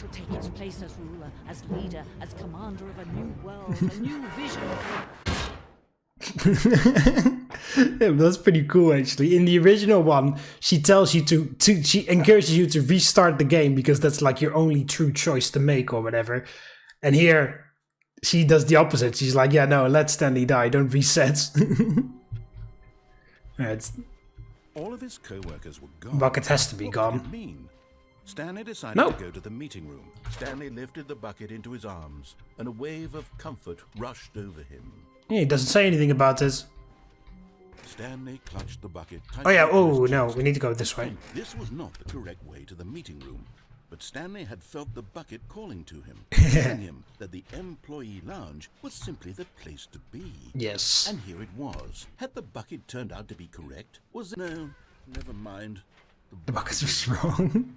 shall take its place as ruler, as leader, as commander of a new world, a new vision. Yeah, that's pretty cool actually. In the original one, she tells you she encourages you to restart the game because that's like your only true choice to make or whatever. And here, she does the opposite. She's like, yeah, no, let Stanley die, don't reset. Right. All of his co-workers were gone. Bucket has to be What gone. did it mean? Stanley decided No. to go to the meeting room. Stanley lifted the bucket into his arms, and a wave of comfort rushed over him. Yeah, he doesn't say anything about this. Stanley clutched the bucket. Oh yeah, tightly to oh his no, chest. we need to go this way. This was not the correct way to the meeting room, but Stanley had felt the bucket calling to him, telling him that the employee lounge was simply the place to be. Yes. And here it was. Had the bucket turned out to be correct? Was it? No, never mind. The bucket was wrong.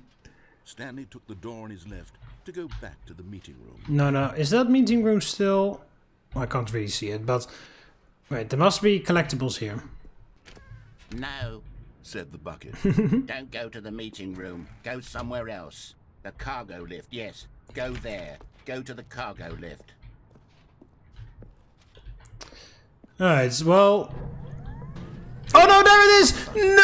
Stanley took the door on his left to go back to the meeting room. No, is that meeting room still? Well, I can't really see it, but... Wait, there must be collectibles here. No, Said the bucket. don't go to the meeting room. Go somewhere else. The cargo lift, yes. Go there. Go to the cargo lift. Alright, well... Oh no, there it is! No!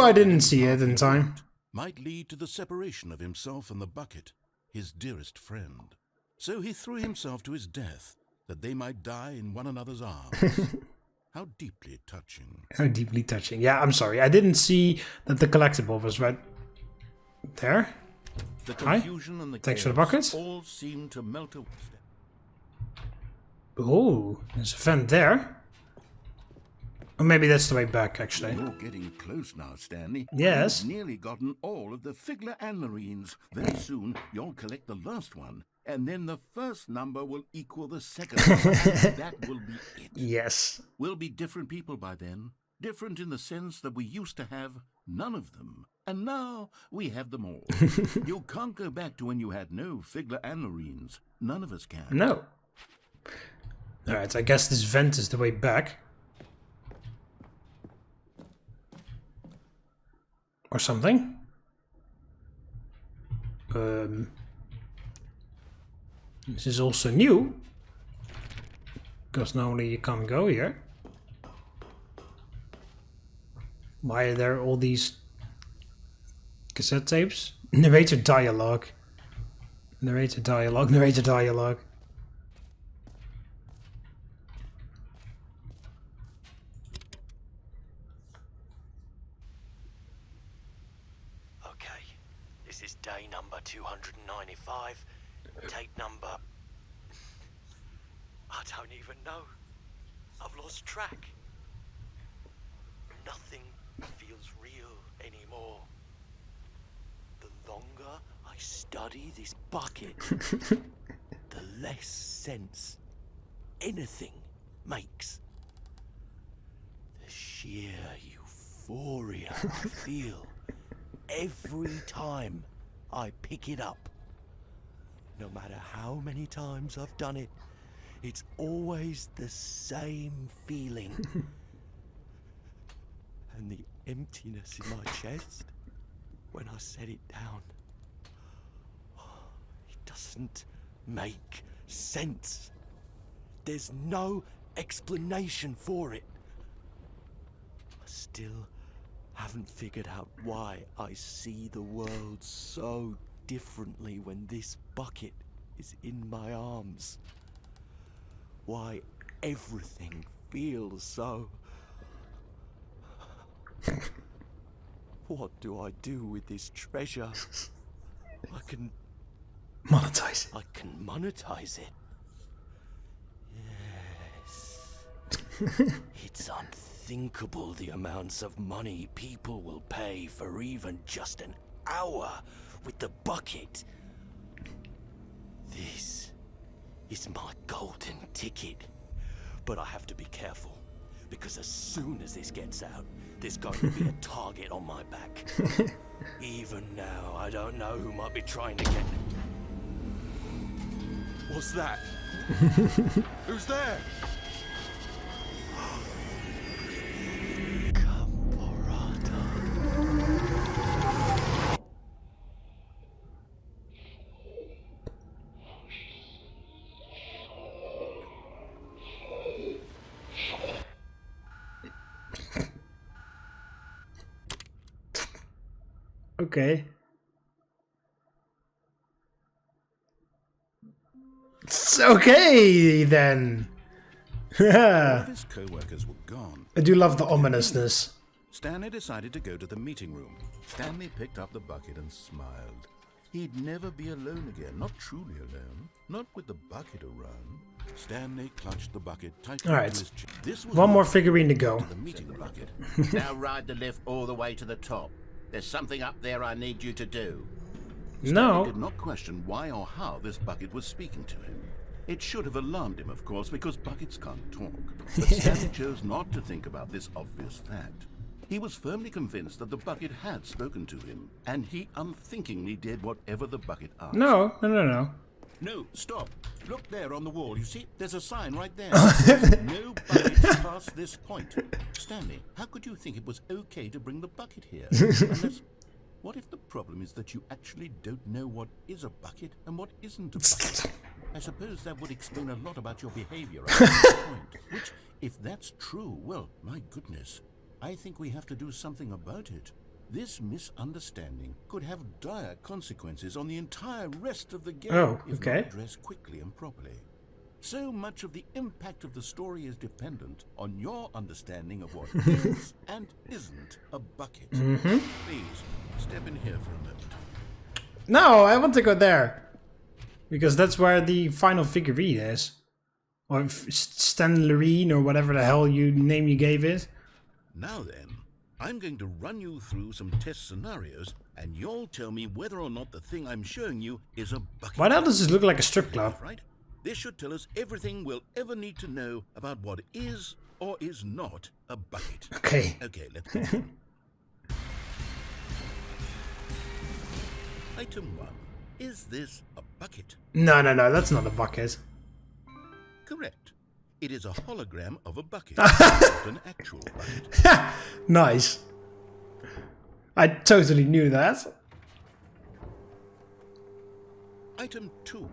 I didn't see it in time. Might lead to the separation of himself and the bucket, his dearest friend. So he threw himself to his death, that they might die in one another's arms. How deeply touching. How deeply touching. Yeah, I'm sorry. I didn't see that the collectible was right there. The Hi. confusion and the Thanks for the chaos bucket. all seemed to melt away. Oh, there's a vent there. Or maybe that's the way back, actually. You're getting close now, Stanley. Yes. You've nearly gotten all of the Figler and Marines. Very soon, you'll collect the last one, and then the first number will equal the second number. That will be it. Yes. We'll be different people by then. Different in the sense that we used to have none of them. And now we have them all. You can't go back to when you had no Figler and Marines. None of us can. No. Alright, I guess this vent is the way back. Or something. This is also new. Because normally you can't go here. Why are there all these cassette tapes? Narrator dialogue. Narrator dialogue. Narrator dialogue. Okay, this is day number 295. Tape number... I don't even know. I've lost track. Nothing feels real anymore. The longer I study this bucket, the less sense anything makes. The sheer euphoria I feel every time I pick it up. No matter how many times I've done it, it's always the same feeling. And the emptiness in my chest when I set it down. It doesn't make sense. There's no explanation for it. I still haven't figured out why I see the world so differently when this bucket is in my arms. Why everything feels so... What do I do with this treasure? I can Monetize it. I can monetize it. Yes. It's unthinkable the amounts of money people will pay for even just an hour with the bucket. This is my golden ticket. But I have to be careful, because as soon as this gets out, there's going to be a target on my back. Even now, I don't know who might be trying to get... What's that? Who's there? Camporata. Okay. It's okay then. All of his co-workers were gone. I do love the ominousness. Stanley decided to go to the meeting room. Stanley picked up the bucket and smiled. He'd never be alone again, not truly alone, not with the bucket around. Stanley clutched the bucket tightly All right. to his chest. This was One more figurine to go. the meeting bucket. Now ride the lift all the way to the top. There's something up there I need you to do. Stanley No. did not question why or how this bucket was speaking to him. It should have alarmed him, of course, because buckets can't talk. But Stanley chose not to think about this obvious fact. He was firmly convinced that the bucket had spoken to him, and he unthinkingly did whatever the bucket asked. No, no, no, no. No, stop. Look there on the wall. You see, there's a sign right there. There's no buckets past this point. Stanley, how could you think it was okay to bring the bucket here? Unless, what if the problem is that you actually don't know what is a bucket and what isn't a bucket? I suppose that would explain a lot about your behavior at this point. Which, if that's true, well, my goodness, I think we have to do something about it. This misunderstanding could have dire consequences on the entire rest of the game if okay. not addressed quickly and properly. So much of the impact of the story is dependent on your understanding of what is and isn't a bucket. Please, step in here for a moment. No, I want to go there. Because that's where the final figurine is. Or Stanley or whatever the hell name you gave it. Now then, I'm going to run you through some test scenarios, and you'll tell me whether or not the thing I'm showing you is a bucket. Why now does this look like a strip club? Right? This should tell us everything we'll ever need to know about what is or is not a bucket. Okay. Okay, let's begin. Item 1. Is this a bucket? No, no, no, that's not a bucket. Correct. It is a hologram of a bucket, not an actual bucket. Nice. I totally knew that. Item 2.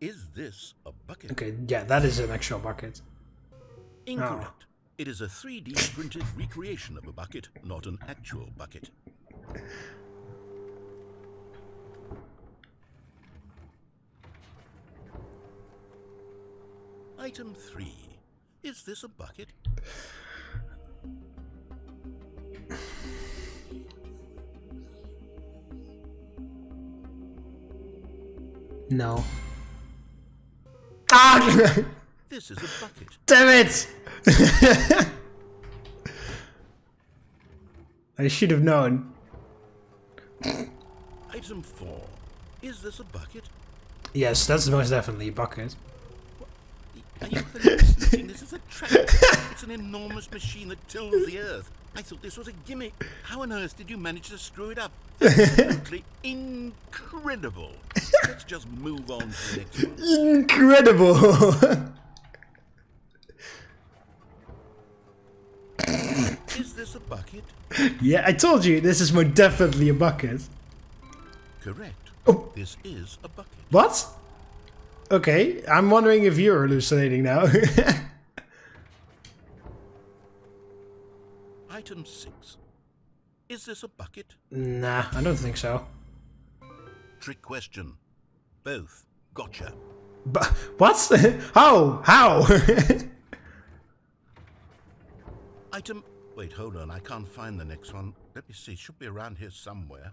Is this a bucket? Okay, yeah, that is an actual bucket. Incorrect. It is a 3D printed recreation of a bucket, not an actual bucket. Item 3. Is this a bucket? No. Ah! This is a bucket. Damn it! I should have known. Item 4. Is this a bucket? Yes, that's most definitely a bucket. Are you hallucinating? This is a tractor. It's an enormous machine that tills the earth. I thought this was a gimmick. How on earth did you manage to screw it up? Absolutely incredible. Let's just move on to the next one. Incredible! Is this a bucket? Yeah, I told you, this is most definitely a bucket. Correct. Oh. This is a bucket. What? Okay, I'm wondering if you're hallucinating now. Item 6. Is this a bucket? Nah, I don't think so. Trick question. Both. Gotcha. But what? How? How? Item... Wait, hold on. I can't find the next one. Let me see. It should be around here somewhere.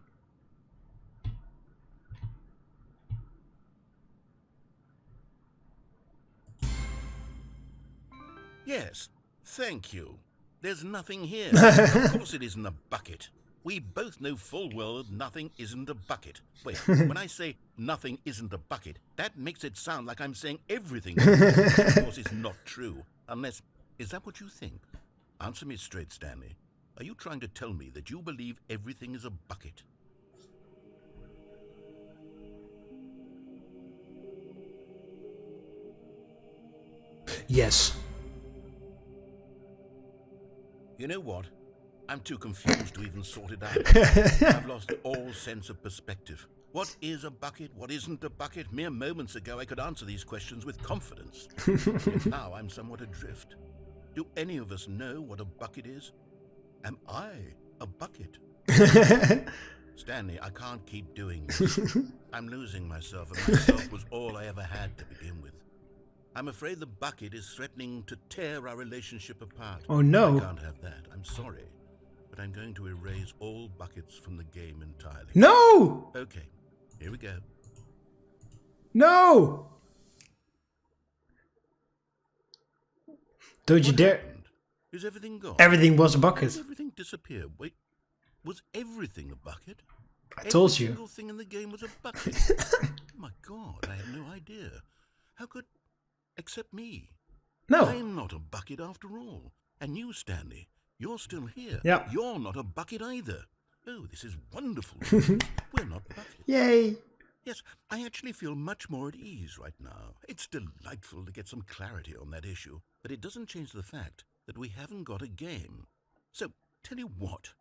Yes. Thank you. There's nothing here. Of course it isn't a bucket. We both know full well that nothing isn't a bucket. Wait, when I say nothing isn't a bucket, that makes it sound like I'm saying everything. Of course it's not true. Unless... Is that what you think? Answer me straight, Stanley. Are you trying to tell me that you believe everything is a bucket? Yes. You know what? I'm too confused to even sort it out. I've lost all sense of perspective. What is a bucket? What isn't a bucket? Mere moments ago I could answer these questions with confidence. Yet now I'm somewhat adrift. Do any of us know what a bucket is? Am I a bucket? Stanley, I can't keep doing this. I'm losing myself, and myself was all I ever had to begin with. I'm afraid the bucket is threatening to tear our relationship apart. Oh no. I can't have that. I'm sorry. But I'm going to erase all buckets from the game entirely. No! Okay, here we go. No! Don't you What dare. happened? Is everything gone? Everything was a Did bucket. everything disappear? Wait, was everything a bucket? I told Every you. single thing in the game was a bucket. Oh my god, I had no idea. How could... Except me. No. I'm not a bucket after all. And you, Stanley, you're still here. Yeah. You're not a bucket either. Oh, this is wonderful. We're not buckets. Yay. Yes, I actually feel much more at ease right now. It's delightful to get some clarity on that issue, but it doesn't change the fact that we haven't got a game. So, tell you what,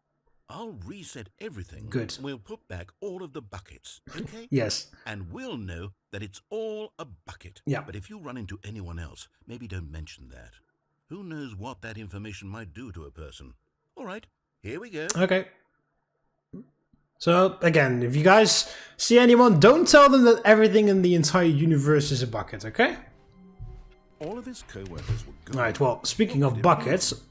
I'll reset everything. Good. We'll put back all of the buckets, okay? Yes. And we'll know that it's all a bucket. Yeah. But if you run into anyone else, maybe don't mention that. Who knows what that information might do to a person? All right, here we go. Okay. So, again, if you guys see anyone, don't tell them that everything in the entire universe is a bucket, okay? All of his co-workers were gone. Alright, well, speaking What of could it buckets, mean?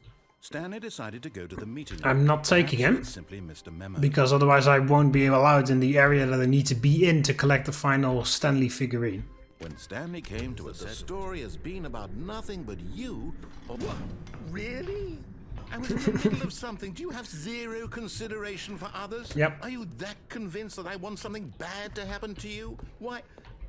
Stanley decided to go to the meeting. I'm not taking Perhaps him, he simply missed a memo. because otherwise I won't be allowed in the area that I need to be in to collect the final Stanley figurine. When Stanley came to us, the story has been about nothing but you. Oh, what? Really? I was in the middle of something. Do you have zero consideration for others? Yep. Are you that convinced that I want something bad to happen to you? Why,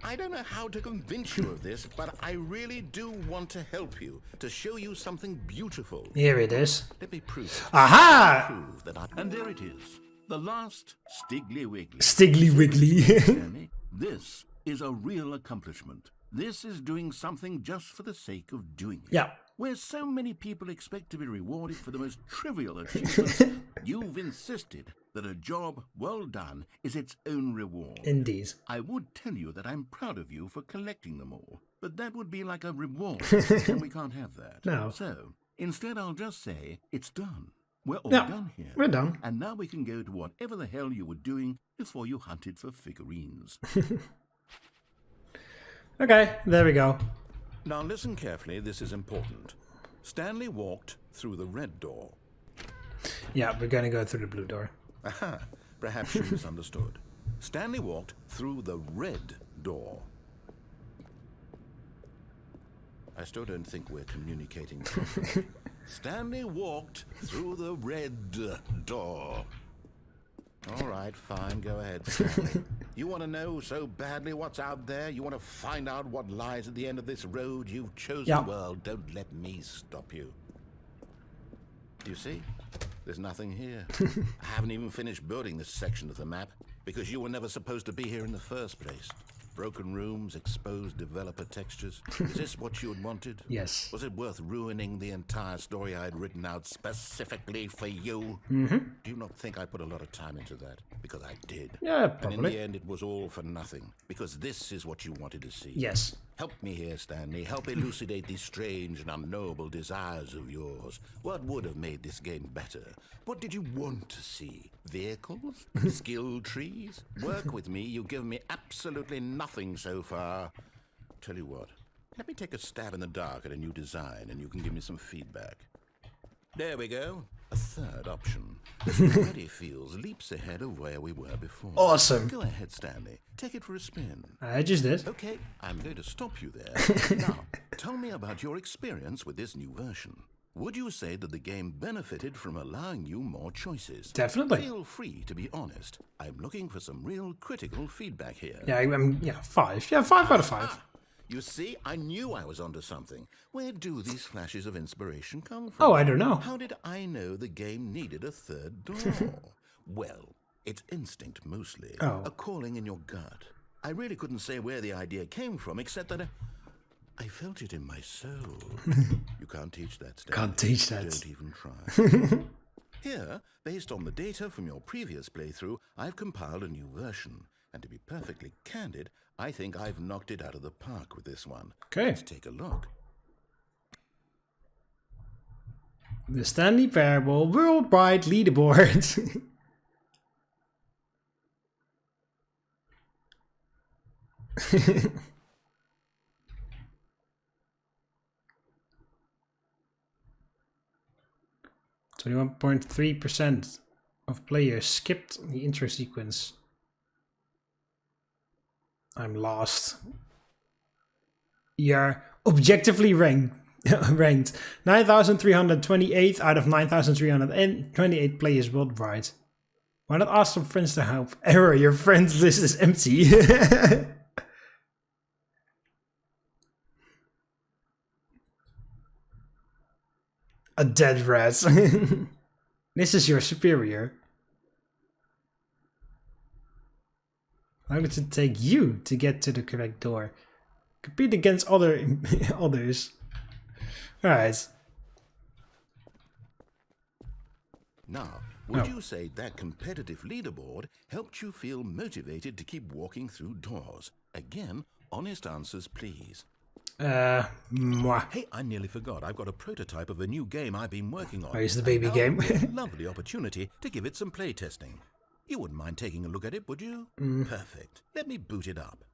I don't know how to convince you of this, but I really do want to help you, to show you something beautiful. Here it is. Let me prove it. Aha! Prove that I... And there it is. The last Stiggly Wiggly. Stiggly Wiggly. Stanley, this is a real accomplishment. This is doing something just for the sake of doing it. Yeah. Where so many people expect to be rewarded for the most trivial achievements, you've insisted that a job well done is its own reward. Indeed. I would tell you that I'm proud of you for collecting them all, but that would be like a reward, and we can't have that. No. So, instead I'll just say, it's done. We're all Yeah, done here. we're done. And now we can go to whatever the hell you were doing before you hunted for figurines. Okay, there we go. Now listen carefully, this is important. Stanley walked through the red door. Yeah, we're gonna go through the blue door. Aha, perhaps you misunderstood. Stanley walked through the red door. I still don't think we're communicating properly. Stanley walked through the red door. All right, fine, go ahead, Stanley. You want to know so badly what's out there? You want to find out what lies at the end of this road you've chosen? Yeah. Well, don't let me stop you. You see? There's nothing here. I haven't even finished building this section of the map because you were never supposed to be here in the first place. Broken rooms, exposed developer textures. Is this what you had wanted? Yes. Was it worth ruining the entire story I had written out specifically for you? Mm-hmm. Do you not think I put a lot of time into that? Because I did. Yeah, And in probably. the end, it was all for nothing. Because this is what you wanted to see. Yes. Help me here, Stanley. Help elucidate these strange and unknowable desires of yours. What would have made this game better? What did you want to see? Vehicles? Skill trees? Work with me. You've given me absolutely nothing so far. Tell you what. Let me take a stab in the dark at a new design and you can give me some feedback. There we go. A third option. This already feels leaps ahead of where we were before. Awesome. Go ahead, Stanley. Take it for a spin. I just did. Okay, I'm going to stop you there. Now, tell me about your experience with this new version. Would you say that the game benefited from allowing you more choices? Definitely. Feel free to be honest. I'm looking for some real critical feedback here. Yeah, yeah, 5. Yeah, 5 out of 5. You see, I knew I was onto something. Where do these flashes of inspiration come from? Oh, I don't know. How did I know the game needed a third door? Well, it's instinct mostly. Oh. A calling in your gut. I really couldn't say where the idea came from, except that I felt it in my soul. You can't teach that, Stanley. Can't teach that. Don't even try. Here, based on the data from your previous playthrough, I've compiled a new version. And to be perfectly candid, I think I've knocked it out of the park with this one. Okay. Let's take a look. The Stanley Parable Worldwide Leaderboard. 21.3% of players skipped the intro sequence. I'm lost. You're objectively ranked 9,328 out of 9,328 players worldwide. Why not ask some friends to help? Error, your friends list is empty. A dead rat. This is your superior. How long does it take you to get to the correct door? Compete against others. Alright. Now, would you say that competitive leaderboard helped you feel motivated to keep walking through doors? Again, honest answers, please. Mwah. Hey, I nearly forgot. I've got a prototype of a new game I've been working on. Oh, it's the baby game. A lovely opportunity to give it some play testing. You wouldn't mind taking a look at it, would you? Perfect. Let me boot it up.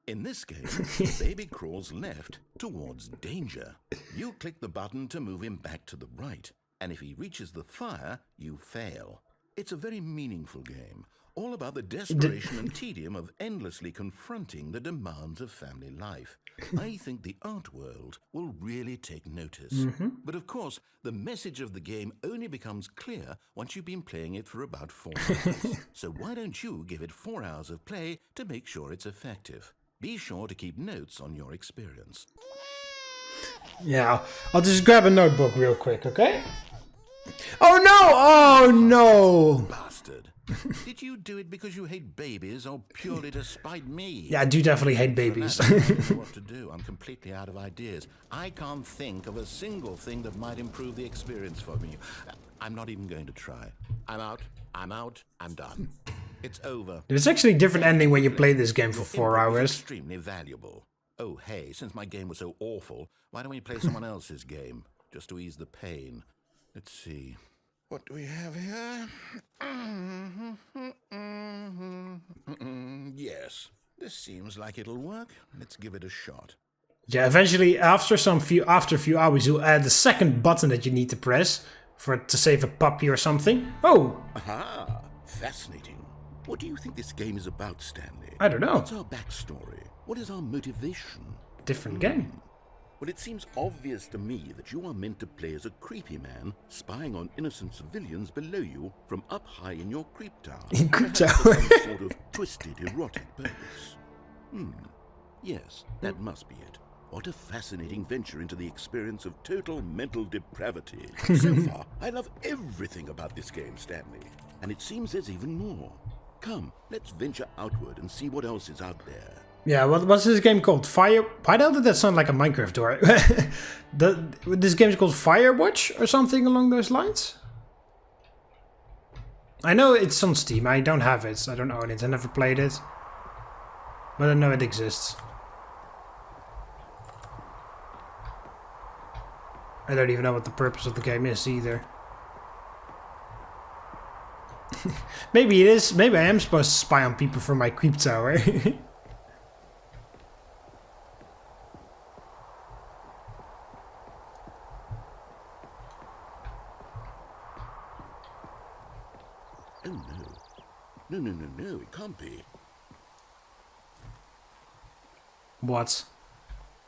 In this game, the baby crawls left towards danger. You click the button to move him back to the right, and if he reaches the fire, you fail. It's a very meaningful game, all about the desperation and tedium of endlessly confronting the demands of family life. I think the art world will really take notice. But of course, the message of the game only becomes clear once you've been playing it for about 4 hours. So why don't you give it 4 hours of play to make sure it's effective? Be sure to keep notes on your experience. Yeah, I'll just grab a notebook real quick, okay? Oh no! Oh no! Bastard. Did you do it because you hate babies or purely to spite me? Yeah, I do definitely hate babies. I don't know what to do. I'm completely out of ideas. I can't think of a single thing that might improve the experience for me. I'm not even going to try. I'm out. I'm done. It's over. There's actually a different ending when you play this game for 4 hours. Extremely valuable. Oh, hey, since my game was so awful, why don't we play someone else's game? Just to ease the pain. Let's see. What do we have here? Yes, this seems like it'll work. Let's give it a shot. Yeah, eventually, after a few hours, you'll add the second button that you need to press to save a puppy or something. Oh! Aha! Fascinating. What do you think this game is about, Stanley? I don't know. What's our backstory? What is our motivation? Different game. Well, it seems obvious to me that you are meant to play as a creepy man spying on innocent civilians below you from up high in your creep tower. In creep Perhaps tower. for some sort of twisted, erotic purpose. Yes, that must be it. What a fascinating venture into the experience of total mental depravity. So far, I love everything about this game, Stanley. And it seems there's even more. Come, let's venture outward and see what else is out there. Yeah, what's this game called? Fire... Why did that sound like a Minecraft door? This game is called Firewatch or something along those lines? I know it's on Steam. I don't have it. I don't own it. I never played it. But I know it exists. I don't even know what the purpose of the game is either. Maybe it is. Maybe I am supposed to spy on people from my creep tower. Oh no. No, it can't be. What?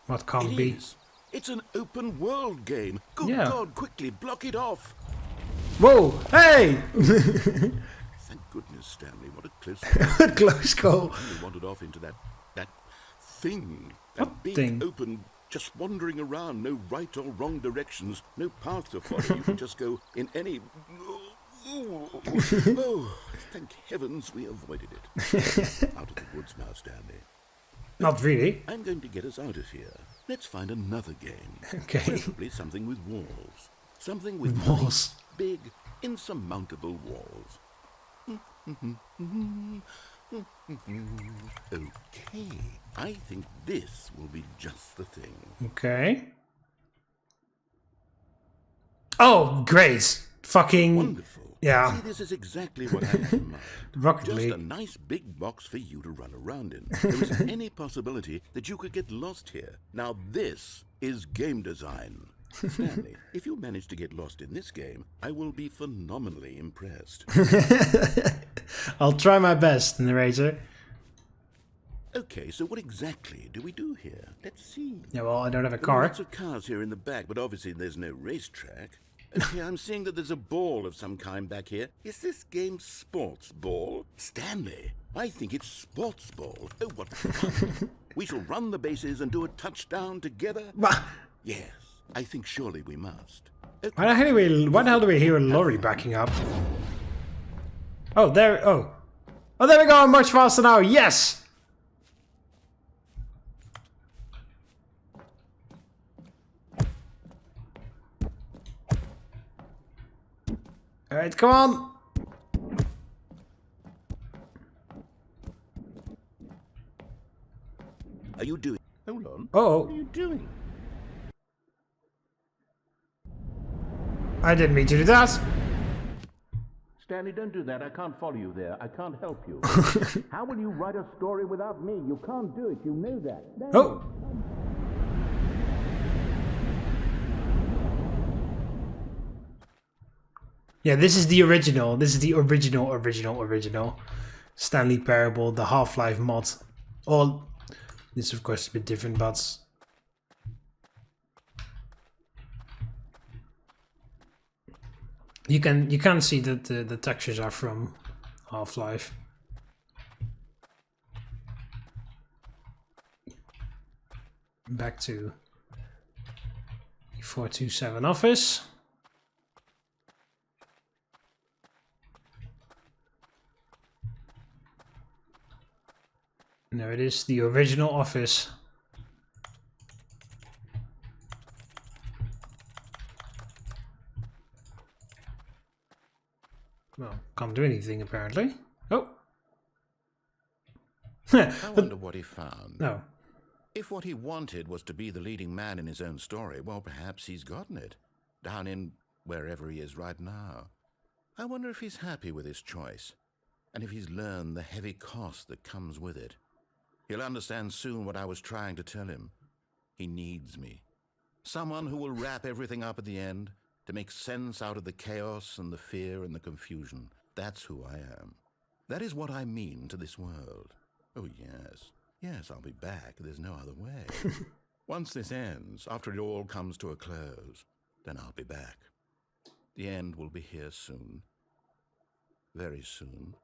What can't It be? is. It's an open world game. Good Yeah. God, quickly block it off. Whoa! Hey! Thank goodness, Stanley. What a close call. Close call. I wandered off into that thing. That What big thing? open, just wandering around, no right or wrong directions, no path to follow. You can just go in any. Oh, thank heavens we avoided it. Out of the woods now, Stanley. Not really. I'm going to get us out of here. Let's find another game. Okay. Preferably something with walls. Something with Walls. nice, big, insurmountable walls. Okay, I think this will be just the thing. Okay. Oh, great. fucking Wonderful. yeah. See, this is exactly what I had in mind. Rocket Just League. a nice big box for you to run around in. There isn't any possibility that you could get lost here. Now this is game design. Stanley, if you manage to get lost in this game, I will be phenomenally impressed. I'll try my best, narrator. Okay, so what exactly do we do here? Let's see. Yeah, well, I don't have a There are car. lots of cars here in the back, but obviously there's no racetrack. Okay, I'm seeing that there's a ball of some kind back here. Is this game sports ball? Stanley, I think it's sports ball. Oh, what fun. We shall run the bases and do a touchdown together? Yes, I think surely we must. Okay. Why the hell do we hear a lorry backing up? Oh, there. Oh, there we go. I'm much faster now. Yes. All right, come on. Are you doing? Hold on. Oh, What are you doing? I didn't mean to do that. Stanley, don't do that. I can't follow you there. I can't help you. How will you write a story without me? You can't do it. You know that. No. Oh. Yeah, this is the original. This is the original Stanley Parable, the Half-Life mod. Well, this of course is a bit different, but you can see that the textures are from Half-Life. Back to 427 office. And there it is, the original office. Well, can't do anything apparently. Oh. I wonder what he found. No. If what he wanted was to be the leading man in his own story, well, perhaps he's gotten it. Down in wherever he is right now. I wonder if he's happy with his choice. And if he's learned the heavy cost that comes with it. He'll understand soon what I was trying to tell him. He needs me. Someone who will wrap everything up at the end to make sense out of the chaos and the fear and the confusion. That's who I am. That is what I mean to this world. Oh, yes. Yes, I'll be back. There's no other way. Once this ends, after it all comes to a close, then I'll be back. The end will be here soon. Very soon.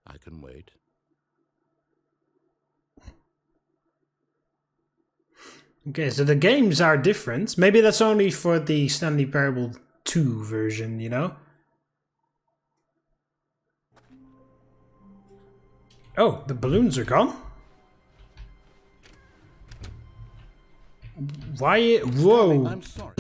I can wait. Okay, so the games are different. Maybe that's only for the Stanley Parable 2 version, you know? Oh, the balloons are gone? Why? Whoa! I'm sorry.